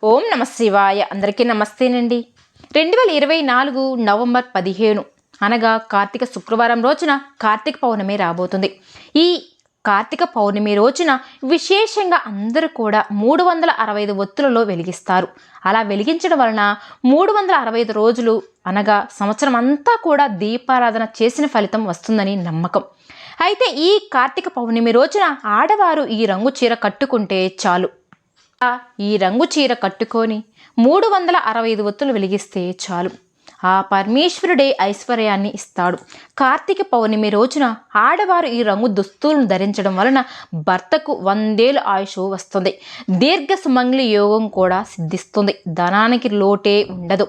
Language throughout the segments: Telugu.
ఓం నమ శివాయ. అందరికీ నమస్తేనండి. 2024 నవంబర్ 15 అనగా కార్తీక శుక్రవారం రోజున కార్తీక పౌర్ణమి రాబోతుంది. ఈ కార్తీక పౌర్ణమి రోజున విశేషంగా అందరూ కూడా 365 ఒత్తులలో వెలిగిస్తారు. అలా వెలిగించడం వలన 365 రోజులు అనగా సంవత్సరం అంతా కూడా దీపారాధన చేసిన ఫలితం వస్తుందని నమ్మకం. అయితే ఈ కార్తీక పౌర్ణమి రోజున ఆడవారు ఈ రంగు చీర కట్టుకుంటే చాలు. ఈ రంగు చీర కట్టుకొని 365 ఒత్తులు వెలిగిస్తే చాలు. ఆ పరమేశ్వరుడే ఐశ్వర్యాన్ని ఇస్తాడు. కార్తీక పౌర్ణమి రోజున ఆడవారు ఈ రంగు దుస్తులను ధరించడం వలన భర్తకు 100 ఏళ్ల ఆయుష్ వస్తుంది. దీర్ఘ సుమంగళి యోగం కూడా సిద్ధిస్తుంది. ధనానికి లోటే ఉండదు.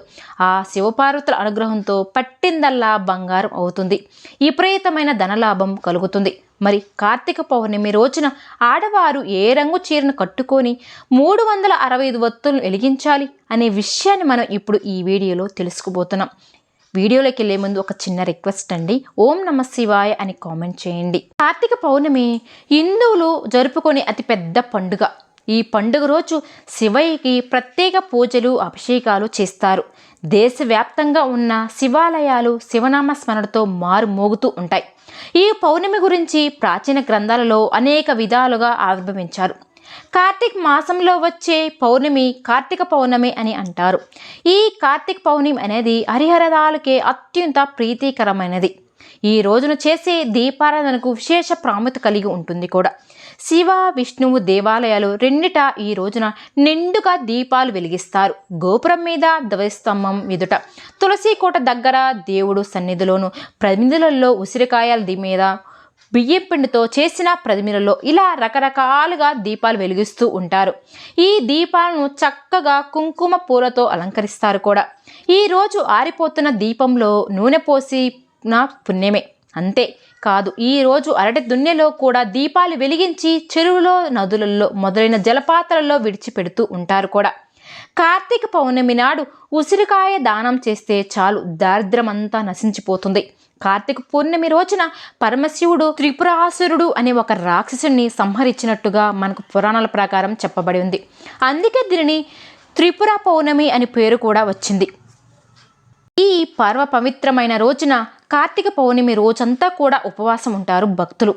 ఆ శివపార్వతుల అనుగ్రహంతో పట్టిందల్లా బంగారం అవుతుంది. విపరీతమైన ధనలాభం కలుగుతుంది. మరి కార్తీక పౌర్ణమి రోజున ఆడవారు ఏ రంగు చీరను కట్టుకొని 365 ఒత్తులను వెలిగించాలి అనే విషయాన్ని మనం ఇప్పుడు ఈ వీడియోలో తెలుసుకోబోతున్నాం. వీడియోలోకి వెళ్ళే ముందు ఒక చిన్న రిక్వెస్ట్ అండి. ఓం నమ శివాయ అని కామెంట్ చేయండి. కార్తీక పౌర్ణమి హిందువులు జరుపుకునే అతిపెద్ద పండుగ. ఈ పండుగ రోజు శివయ్యకి ప్రత్యేక పూజలు అభిషేకాలు చేస్తారు. దేశవ్యాప్తంగా ఉన్న శివాలయాలు శివనామ స్మరణతో మారుమోగుతూ ఉంటాయి. ఈ పౌర్ణమి గురించి ప్రాచీన గ్రంథాలలో అనేక విధాలుగా ఆవిర్భవించారు. కార్తీక మాసంలో వచ్చే పౌర్ణమి కార్తీక పౌర్ణమి అని అంటారు. ఈ కార్తీక పౌర్ణమి అనేది హరిహరదాలకే అత్యంత ప్రీతికరమైనది. ఈ రోజున చేసే దీపారాధనకు విశేష ప్రాముఖ్యత కలిగి ఉంటుంది కూడా. శివ విష్ణువు దేవాలయాలు రెండిట ఈ రోజున నిండుగా దీపాలు వెలిగిస్తారు. గోపురం మీద ధ్వజస్తంభం ఎదుట, తులసి కోట దగ్గర దేవుడు సన్నిధిలోను, ప్రమిదలలో ఉసిరికాయల మీద బియ్యం పిండితో చేసిన ప్రమిదలలో ఇలా రకరకాలుగా దీపాలు వెలిగిస్తూ ఉంటారు. ఈ దీపాలను చక్కగా కుంకుమ పూలతో అలంకరిస్తారు కూడా. ఈరోజు ఆరిపోతున్న దీపంలో నూనె పోసి నా పుణ్యమే. అంతే కాదు, ఈరోజు అరటి దున్నెలో కూడా దీపాలు వెలిగించి చెరువులో, నదులలో మొదలైన జలపాతాలలో విడిచిపెడుతూ ఉంటారు కూడా. కార్తీక పౌర్ణమి నాడు ఉసిరికాయ దానం చేస్తే చాలు, దారిద్ర్యమంతా నశించిపోతుంది. కార్తీక పౌర్ణమి రోజున పరమశివుడు త్రిపురాసురుడు అనే ఒక రాక్షసుని సంహరించినట్టుగా మనకు పురాణాల ప్రకారం చెప్పబడి ఉంది. అందుకే దీనిని త్రిపుర పౌర్ణమి అని పేరు కూడా వచ్చింది. ఈ పర్వ పవిత్రమైన రోజున కార్తీక పౌర్ణమి రోజంతా కూడా ఉపవాసం ఉంటారు భక్తులు.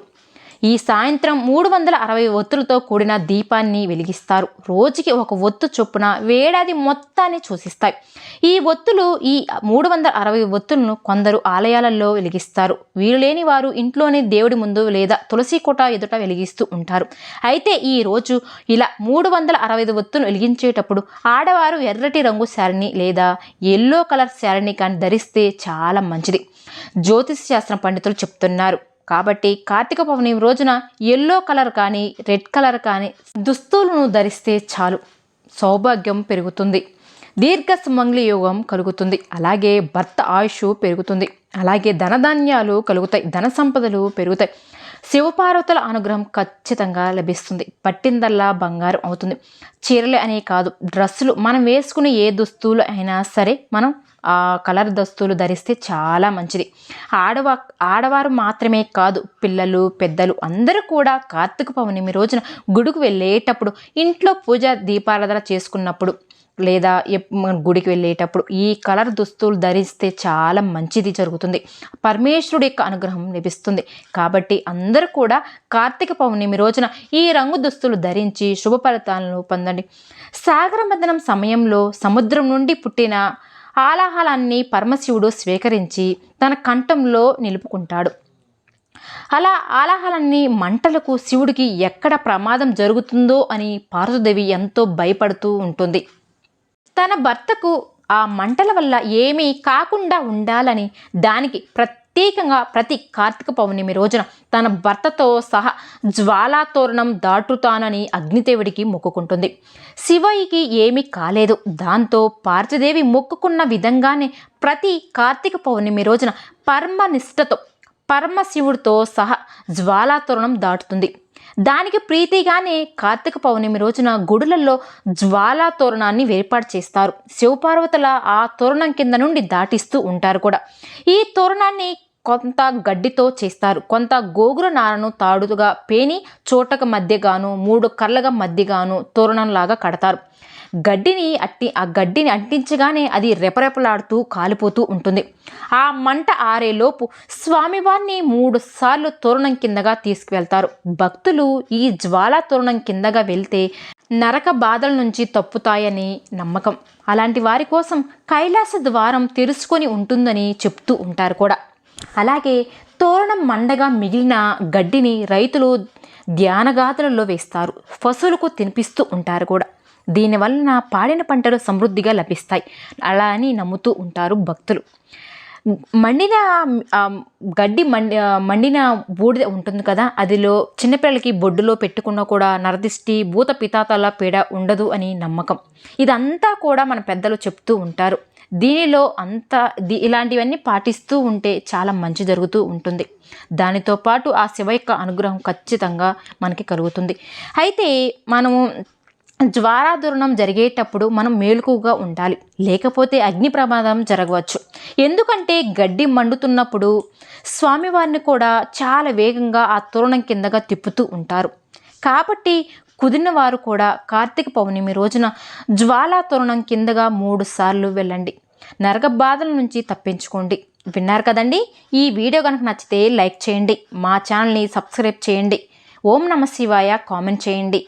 ఈ సాయంత్రం 360 ఒత్తులతో కూడిన దీపాన్ని వెలిగిస్తారు. రోజుకి ఒక ఒత్తు చొప్పున వేడాది మొత్తాన్ని సూచిస్తాయి. ఈ ఒత్తులు ఈ 360 ఒత్తులను కొందరు ఆలయాలలో వెలిగిస్తారు. వీలు లేని వారు ఇంట్లోనే దేవుడి ముందు లేదా తులసి కోట ఎదుట వెలిగిస్తూ ఉంటారు. అయితే ఈ రోజు ఇలా 360 ఒత్తులు వెలిగించేటప్పుడు ఆడవారు ఎర్రటి రంగు శారీని లేదా ఎల్లో కలర్ శారీని కానీ ధరిస్తే చాలా మంచిది. జ్యోతిష శాస్త్ర పండితులు చెప్తున్నారు. కాబట్టి కార్తీక పౌర్ణమి రోజున ఎల్లో కలర్ కానీ రెడ్ కలర్ కానీ దుస్తులను ధరిస్తే చాలు, సౌభాగ్యం పెరుగుతుంది, దీర్ఘ సుమంగళి యోగం కలుగుతుంది, అలాగే భర్త ఆయుష్ పెరుగుతుంది, అలాగే ధనధాన్యాలు కలుగుతాయి, ధన సంపదలు పెరుగుతాయి, శివపార్వతుల అనుగ్రహం ఖచ్చితంగా లభిస్తుంది, పట్టిందల్లా బంగారం అవుతుంది. చీరలే అనే కాదు, డ్రెస్సులు మనం వేసుకునే ఏ దుస్తులు అయినా సరే మనం ఆ కలర్ దుస్తులు ధరిస్తే చాలా మంచిది. ఆడవారు మాత్రమే కాదు, పిల్లలు పెద్దలు అందరూ కూడా కార్తీక పౌర్ణమి రోజున గుడికి వెళ్ళేటప్పుడు, ఇంట్లో పూజ దీపారాధన చేసుకున్నప్పుడు లేదా గుడికి వెళ్ళేటప్పుడు ఈ కలర్ దుస్తులు ధరిస్తే చాలా మంచిది జరుగుతుంది. పరమేశ్వరుడి యొక్క అనుగ్రహం లభిస్తుంది. కాబట్టి అందరూ కూడా కార్తీక పౌర్ణమి రోజున ఈ రంగు దుస్తులు ధరించి శుభ ఫలితాలను పొందండి. సాగర మథనం సమయంలో సముద్రం నుండి పుట్టిన ఆలాహలాన్ని పరమశివుడు స్వీకరించి తన కంఠంలో నిలుపుకుంటాడు. అలా ఆలాహలాన్ని మంటలకు శివుడికి ఎక్కడ ప్రమాదం జరుగుతుందో అని పార్వతీదేవి ఎంతో భయపడుతూ ఉంటుంది. తన భర్తకు ఆ మంటల వల్ల ఏమీ కాకుండా ఉండాలని దానికి ప్రత్యేకంగా ప్రతి కార్తీక పౌర్ణమి రోజున తన భర్తతో సహా జ్వాలాతోరణం దాటుతానని అగ్నిదేవుడికి మొక్కుకుంటుంది. శివయ్యకి ఏమీ కాలేదు. దాంతో పార్వతీదేవి మొక్కుకున్న విధంగానే ప్రతి కార్తీక పౌర్ణమి రోజున పరమనిష్టతో పరమశివుడితో సహా జ్వాలాతోరణం దాటుతుంది. దానికి ప్రీతిగానే కార్తీక పౌర్ణమి రోజున గుడులలో జ్వాలా తోరణాన్ని ఏర్పాటు చేస్తారు. శివపార్వతుల ఆ తోరణం కింద నుండి దాటిస్తూ ఉంటారు కూడా. ఈ తోరణాన్ని కొంత గడ్డితో చేస్తారు, కొంత గోగుర నారను తాడుగా పేని చోటక మధ్యగాను 3 కర్రల మధ్యగాను తోరణంలాగా కడతారు. ఆ గడ్డిని అంటించగానే అది రెపరెపలాడుతూ కాలిపోతూ ఉంటుంది. ఆ మంట ఆరేలోపు స్వామివారిని 3 సార్లు తోరణం కిందగా తీసుకువెళ్తారు. భక్తులు ఈ జ్వాలా తోరణం కిందగా వెళ్తే నరక బాధల నుంచి తప్పుతాయని నమ్మకం. అలాంటి వారి కోసం కైలాస ద్వారం తెరుచుకొని ఉంటుందని చెప్తూ ఉంటారు కూడా. అలాగే తోరణం మండగా మిగిలిన గడ్డిని రైతులు ధ్యానగాథలలో వేస్తారు. పశువులకు తినిపిస్తూ ఉంటారు కూడా. దీనివలన పాడిన పంటలు సమృద్ధిగా లభిస్తాయి అలా అని నమ్ముతూ ఉంటారు భక్తులు. మండిన మండిన బూడిద ఉంటుంది కదా, అదిలో చిన్నపిల్లలకి బొడ్డులో పెట్టుకున్నా కూడా నరదిష్టి భూత పితాతల పీడ ఉండదు అని నమ్మకం. ఇదంతా కూడా మన పెద్దలు చెప్తూ ఉంటారు. దీనిలో ఇలాంటివన్నీ పాటిస్తూ ఉంటే చాలా మంచి జరుగుతూ ఉంటుంది. దానితో పాటు ఆ శివ యొక్క అనుగ్రహం ఖచ్చితంగా మనకి కలుగుతుంది. అయితే మనము జ్వాలాదూరణం జరిగేటప్పుడు మనం మేలుకుగా ఉండాలి, లేకపోతే అగ్ని ప్రమాదం జరగవచ్చు. ఎందుకంటే గడ్డి మండుతున్నప్పుడు స్వామివారిని కూడా చాలా వేగంగా ఆ తోరణం కిందగా తిప్పుతూ ఉంటారు. కాబట్టి కుదిరిన వారు కూడా కార్తీక పౌర్ణమి రోజున జ్వాలా తోరణం కిందగా 3 సార్లు వెళ్ళండి. నరక బాధల నుంచి తప్పించుకోండి. విన్నారు కదండి. ఈ వీడియో కనుక నచ్చితే లైక్ చేయండి, మా ఛానల్ని సబ్స్క్రైబ్ చేయండి. ఓం నమ శివాయ కామెంట్ చేయండి.